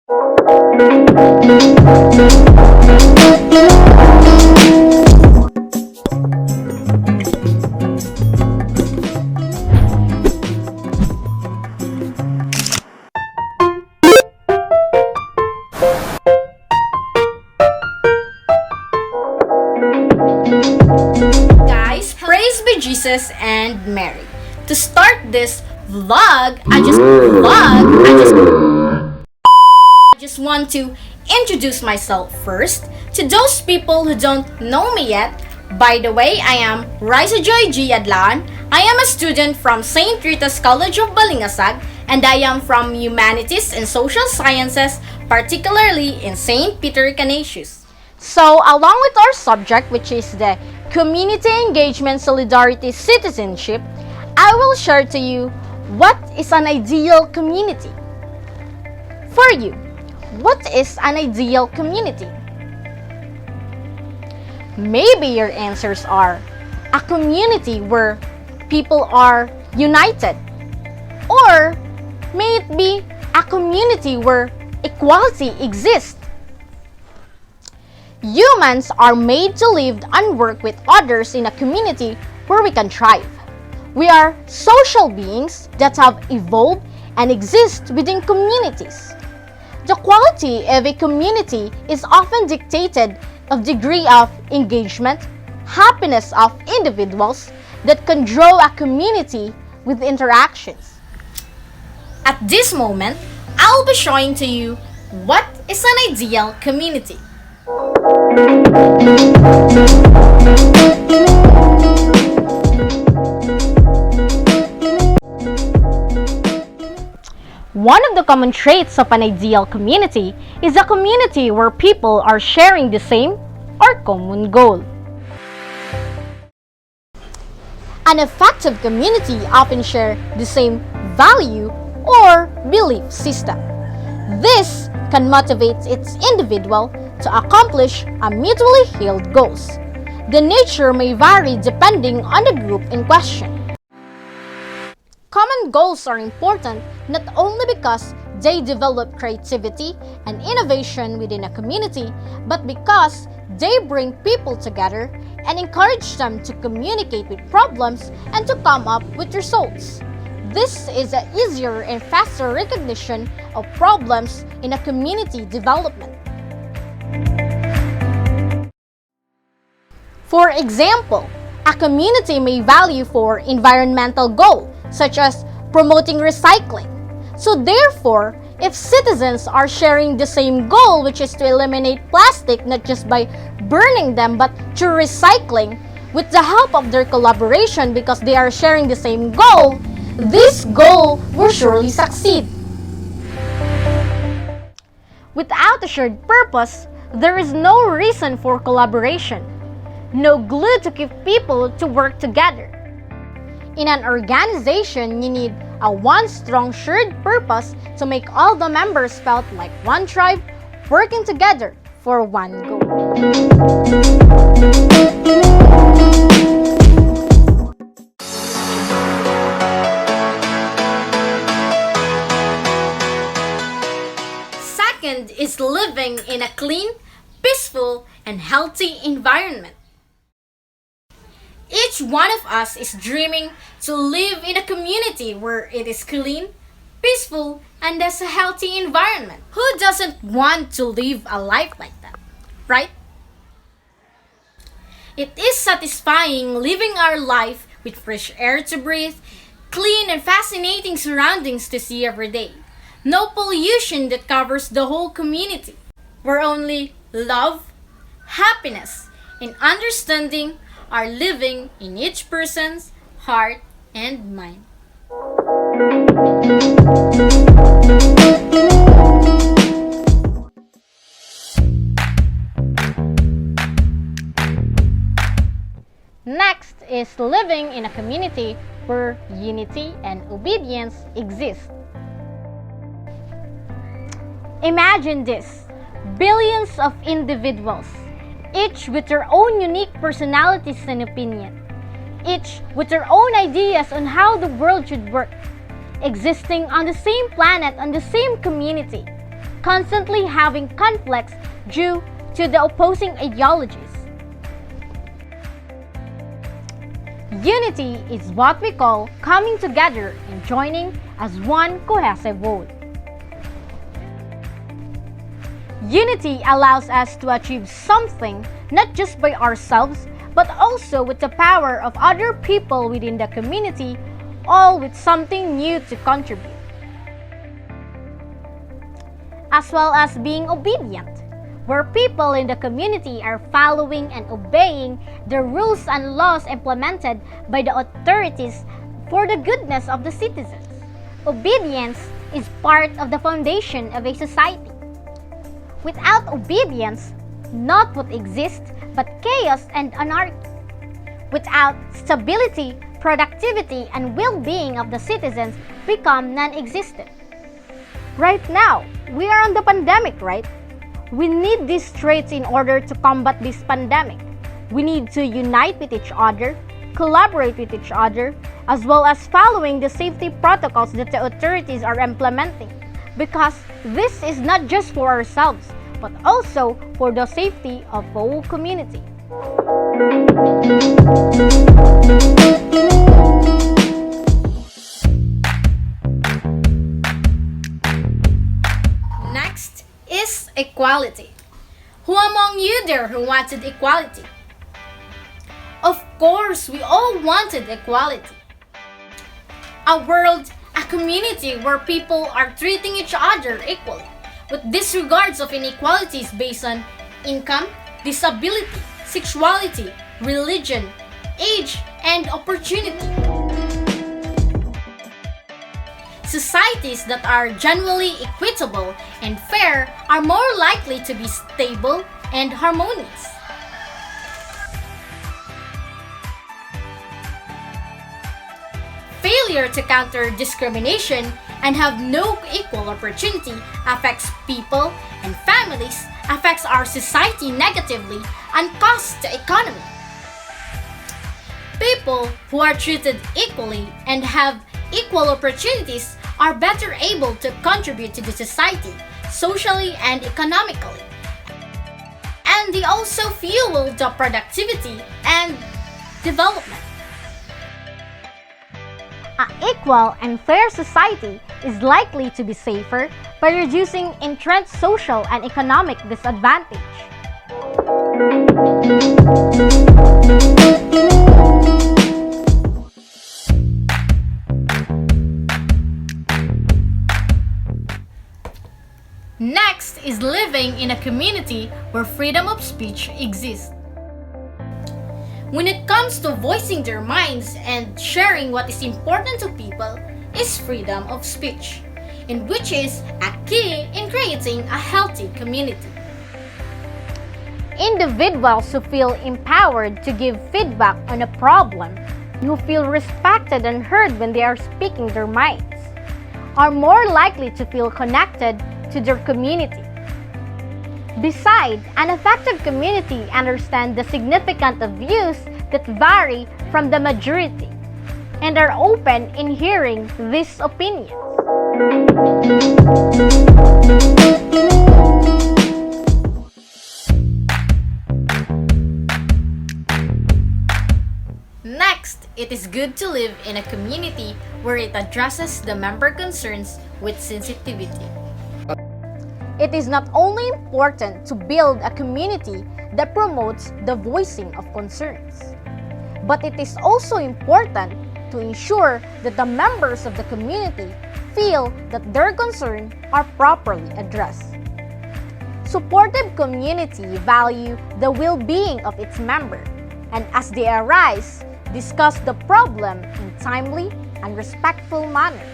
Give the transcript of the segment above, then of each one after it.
Guys, praise be Jesus and Mary. To start this vlog, I just want to introduce myself first to those people who don't know me yet. By the way, I am Rizza Adlaon. I am a student from St. Rita's College of Balingasag, and I am from Humanities and Social Sciences, particularly in St. Peter Canisius. So, along with our subject, which is the Community Engagement, Solidarity, Citizenship, I will share to you what is an ideal community. For you, what is an ideal community? Maybe your answers are a community where people are united, or may it be a community where equality exists. Humans are made to live and work with others in a community where we can thrive. We are social beings that have evolved and exist within communities. The quality of a community is often dictated of degree of engagement, happiness of individuals that can draw a community with interactions. At this moment, I'll be showing to you what is an ideal community. One of the common traits of an ideal community is a community where people are sharing the same or common goal. An effective community often share the same value or belief system. This can motivate its individual to accomplish a mutually held goals. The nature may vary depending on the group in question. Common goals are important not only because they develop creativity and innovation within a community, but because they bring people together and encourage them to communicate with problems and to come up with results. This is an easier and faster recognition of problems in a community development. For example, a community may value for environmental goals, such as promoting recycling. So therefore, if citizens are sharing the same goal, which is to eliminate plastic not just by burning them but through recycling, with the help of their collaboration because they are sharing the same goal, this goal will surely succeed. Without a shared purpose, there is no reason for collaboration, no glue to keep people to work together. In an organization, you need a one strong shared purpose to make all the members felt like one tribe working together for one goal. Second is living in a clean, peaceful, and healthy environment. Each one of us is dreaming to live in a community where it is clean, peaceful, and has a healthy environment. Who doesn't want to live a life like that, right? It is satisfying living our life with fresh air to breathe, clean and fascinating surroundings to see every day. No pollution that covers the whole community, where only love, happiness, and understanding are living in each person's heart and mind. Next is living in a community where unity and obedience exist. Imagine this: billions of individuals, each with their own unique personalities and opinion, each with their own ideas on how the world should work, existing on the same planet and the same community, constantly having conflicts due to the opposing ideologies. Unity is what we call coming together and joining as one cohesive whole. Unity allows us to achieve something not just by ourselves, but also with the power of other people within the community, all with something new to contribute. As well as being obedient, where people in the community are following and obeying the rules and laws implemented by the authorities for the goodness of the citizens. Obedience is part of the foundation of a society. Without obedience, naught would exist but chaos and anarchy. Without stability, productivity, and well-being of the citizens become non-existent. Right now, we are on the pandemic, right? We need these traits in order to combat this pandemic. We need to unite with each other, collaborate with each other, as well as following the safety protocols that the authorities are implementing. Because this is not just for ourselves, but also for the safety of the whole community. Next is equality. Who among you there who wanted equality? Of course, we all wanted equality. A world, a community where people are treating each other equally, with disregards of inequalities based on income, disability, sexuality, religion, age, and opportunity. Societies that are genuinely equitable and fair are more likely to be stable and harmonious. Failure to counter discrimination and have no equal opportunity affects people and families, affects our society negatively, and costs the economy. People who are treated equally and have equal opportunities are better able to contribute to the society, socially and economically. And they also fuel the productivity and development. An equal and fair society is likely to be safer by reducing entrenched social and economic disadvantage. Next is living in a community where freedom of speech exists. When it comes to voicing their minds and sharing what is important to people is freedom of speech, and which is a key in creating a healthy community. Individuals who feel empowered to give feedback on a problem, who feel respected and heard when they are speaking their minds, are more likely to feel connected to their community. Besides, an effective community understands the significance of views that vary from the majority and are open in hearing these opinions. Next, it is good to live in a community where it addresses the member concerns with sensitivity. It is not only important to build a community that promotes the voicing of concerns, but it is also important to ensure that the members of the community feel that their concerns are properly addressed. Supportive community value the well-being of its member, and as they arise, discuss the problem in timely and respectful manner.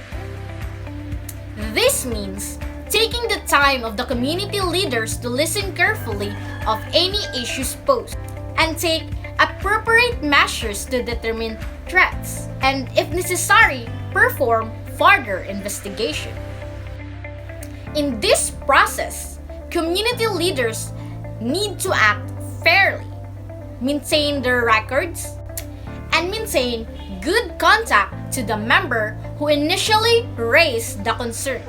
This means taking the time of the community leaders to listen carefully of any issues posed and take appropriate measures to determine threats and, if necessary, perform further investigation. In this process, community leaders need to act fairly, maintain their records, and maintain good contact to the member who initially raised the concern.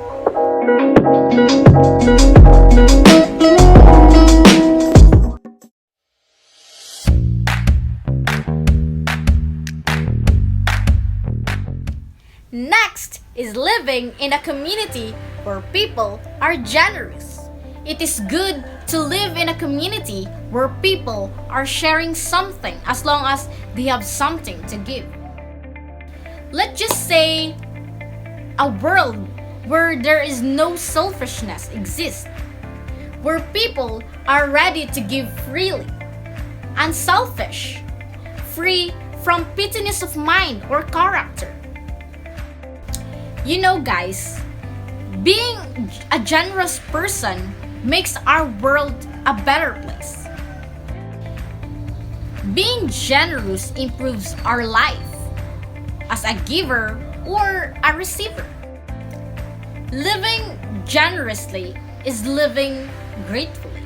Next is living in a community where people are generous. It is good to live in a community where people are sharing something as long as they have something to give. Let's just say a world where there is no selfishness exists, where people are ready to give freely, unselfish, free from pettiness of mind or character. You know, guys, being a generous person makes our world a better place. Being generous improves our life as a giver or a receiver. Living generously is living gratefully.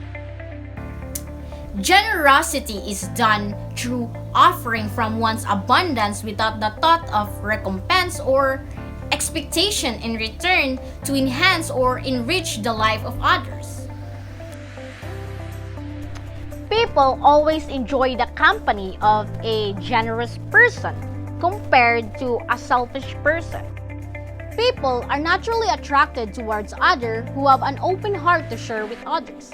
Generosity is done through offering from one's abundance without the thought of recompense or expectation in return to enhance or enrich the life of others. People always enjoy the company of a generous person compared to a selfish person. People are naturally attracted towards others who have an open heart to share with others.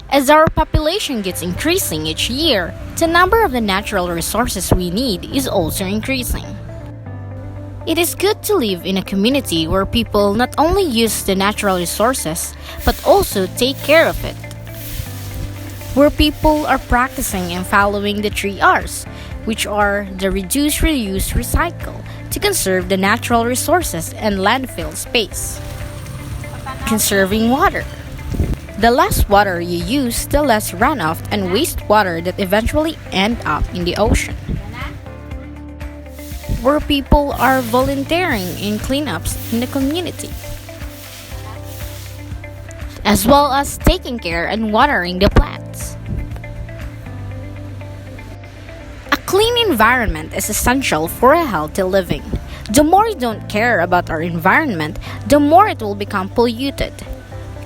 As our population gets increasing each year, the number of the natural resources we need is also increasing. It is good to live in a community where people not only use the natural resources, but also take care of it. Where people are practicing and following the 3 Rs, which are the reduce, reuse, recycle, to conserve the natural resources and landfill space. Conserving water. The less water you use, the less runoff and wastewater that eventually end up in the ocean. Where people are volunteering in cleanups in the community, as well as taking care and watering the plants. A clean environment is essential for a healthy living. The more we don't care about our environment, the more it will become polluted.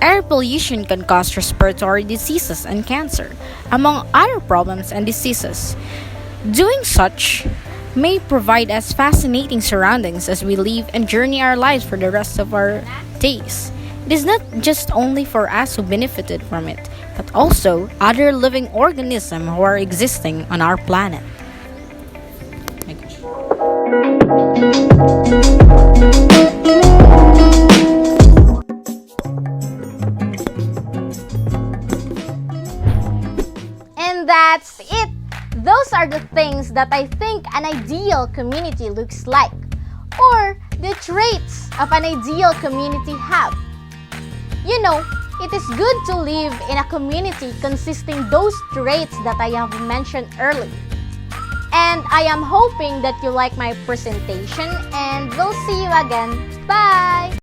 Air pollution can cause respiratory diseases and cancer, among other problems and diseases. Doing such may provide us fascinating surroundings as we live and journey our lives for the rest of our days. It is not just only for us who benefited from it, but also other living organisms who are existing on our planet. My gosh. And that's it. Those are the things that I think an ideal community looks like, or the traits of an ideal community have. You know, it is good to live in a community consisting those traits that I have mentioned earlier. And I am hoping that you like my presentation, and we'll see you again. Bye!